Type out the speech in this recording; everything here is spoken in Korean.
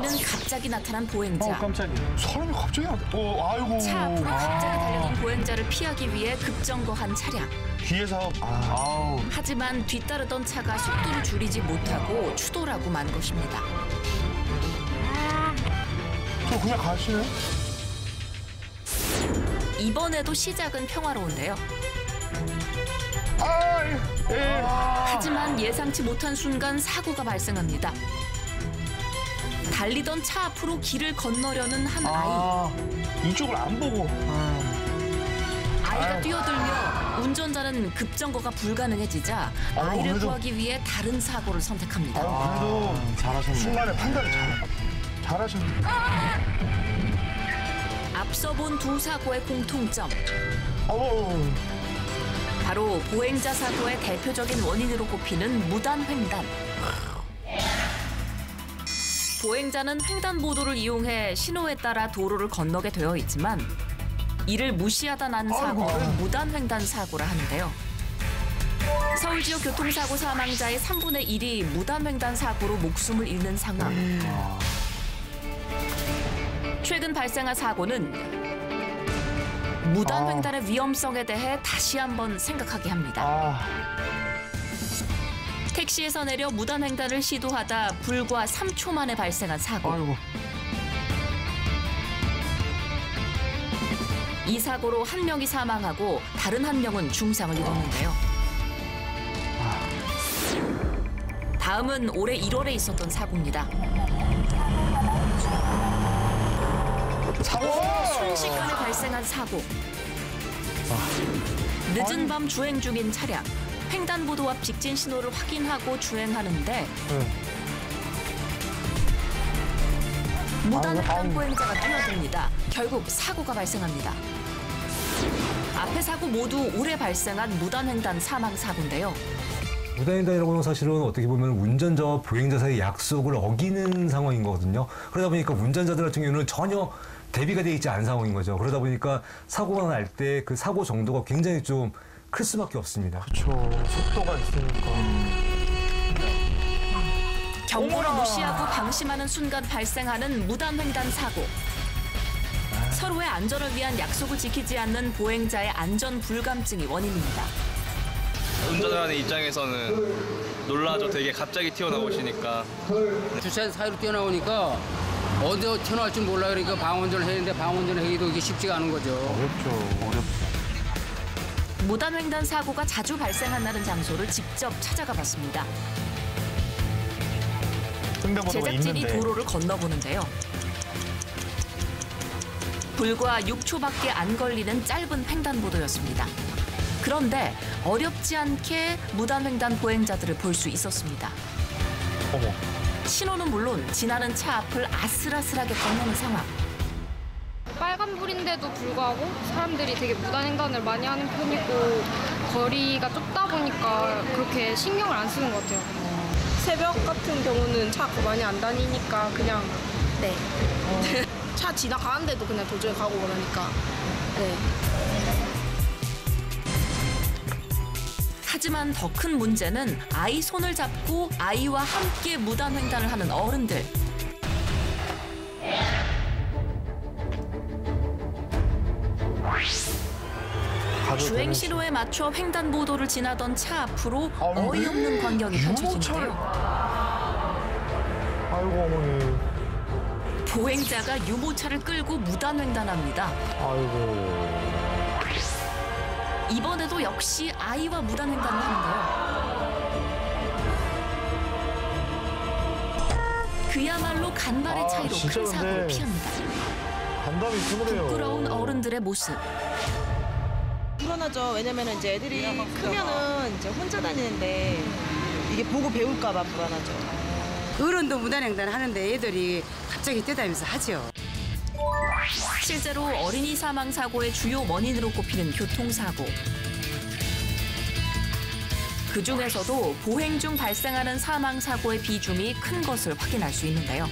보이는 갑자기 나타난 보행자. 깜짝이야. 사람이 갑자기 아이고. 차 앞으로 갑자기 달려든 보행자를 피하기 위해 급정거한 차량. 뒤에서 하지만 뒤따르던 차가 속도를 줄이지 못하고 추돌하고 만 것입니다. 저 그냥 가시네. 이번에도 시작은 평화로운데요. 하지만 예상치 못한 순간 사고가 발생합니다. 달리던 차 앞으로 길을 건너려는 한 아이. 이쪽을 안 보고. 아이가 뛰어들며 운전자는 급정거가 불가능해지자 아이를 그래도... 구하기 위해 다른 사고를 선택합니다. 그래도 잘하셨네. 순간에 판단을 잘하셨네. 앞서 본 두 사고의 공통점. 바로 보행자 사고의 대표적인 원인으로 꼽히는 무단횡단. 보행자는 횡단보도를 이용해 신호에 따라 도로를 건너게 되어 있지만 이를 무시하다 난 사고를 무단횡단 사고라 하는데요. 서울 지역 교통사고 사망자의 3분의 1이 무단횡단 사고로 목숨을 잃는 상황. 최근 발생한 사고는 무단횡단의 위험성에 대해 다시 한번 생각하게 합니다. 택시에서 내려 무단횡단을 시도하다 불과 3초 만에 발생한 사고. 이 사고로 한 명이 사망하고 다른 한 명은 중상을 입었는데요. 다음은 올해 1월에 있었던 사고입니다. 순식간에 발생한 사고. 늦은 밤 주행 중인 차량. 횡단보도 앞 직진 신호를 확인하고 주행하는데 무단횡단 보행자가 뛰어듭니다. 결국 사고가 발생합니다. 앞의 사고 모두 올해 발생한 무단횡단 사망 사고인데요. 무단횡단이라고 하는 사실은 어떻게 보면 운전자와 보행자 사이의 약속을 어기는 상황인 거거든요. 그러다 보니까 운전자들 같은 경우는 전혀 대비가 돼 있지 않은 상황인 거죠. 그러다 보니까 사고가 날 때 그 사고 정도가 굉장히 좀 클 수밖에 없습니다. 그렇죠. 속도가 있으니까. 경고를 무시하고 방심하는 순간 발생하는 무단횡단 사고. 서로의 안전을 위한 약속을 지키지 않는 보행자의 안전 불감증이 원인입니다. 운전하는 입장에서는 놀라죠. 되게 갑자기 튀어나오시니까. 주차장 사이로 뛰어나오니까 어디에 튀어나올 줄 몰라. 그러니까 방어운전을 했는데 방어운전을 하기도 이게 쉽지가 않은 거죠. 어렵죠. 무단횡단 사고가 자주 발생한다는 장소를 직접 찾아가 봤습니다. 제작진이 도로를 건너보는데요. 불과 6초밖에 안 걸리는 짧은 횡단보도였습니다. 그런데 어렵지 않게 무단횡단 보행자들을 볼 수 있었습니다. 신호는 물론 지나는 차 앞을 아슬아슬하게 건너는 상황. 빨간불인데도 불구하고 사람들이 되게 무단횡단을 많이 하는 편이고 거리가 좁다 보니까 그렇게 신경을 안 쓰는 것 같아요. 새벽 같은 경우는 차 많이 안 다니니까 그냥 차 지나가는데도 그냥 도중에 가고 그러니까 하지만 더 큰 문제는 아이 손을 잡고 아이와 함께 무단횡단을 하는 어른들. 주행 신호에 맞춰 횡단보도를 지나던 차 앞으로 어이없는 광경이 펼쳐지는데요. 아이고 어머니. 보행자가 유모차를 끌고 무단횡단합니다. 아이고. 이번에도 역시 아이와 무단횡단을 하는데요. 그야말로 간발의 차이로 큰 사고를 피합니다. 간담이 드물어요. 부끄러운 어른들의 모습. 불안하죠. 왜냐면 이제 애들이 크면은 이제 혼자 다니는데 이게 보고 배울까봐 불안하죠. 어른도 무단횡단 하는데 애들이 갑자기 뛰어다니면서 하죠. 실제로 어린이 사망 사고의 주요 원인으로 꼽히는 교통사고. 그중에서도 보행 중 발생하는 사망 사고의 비중이 큰 것을 확인할 수 있는데요.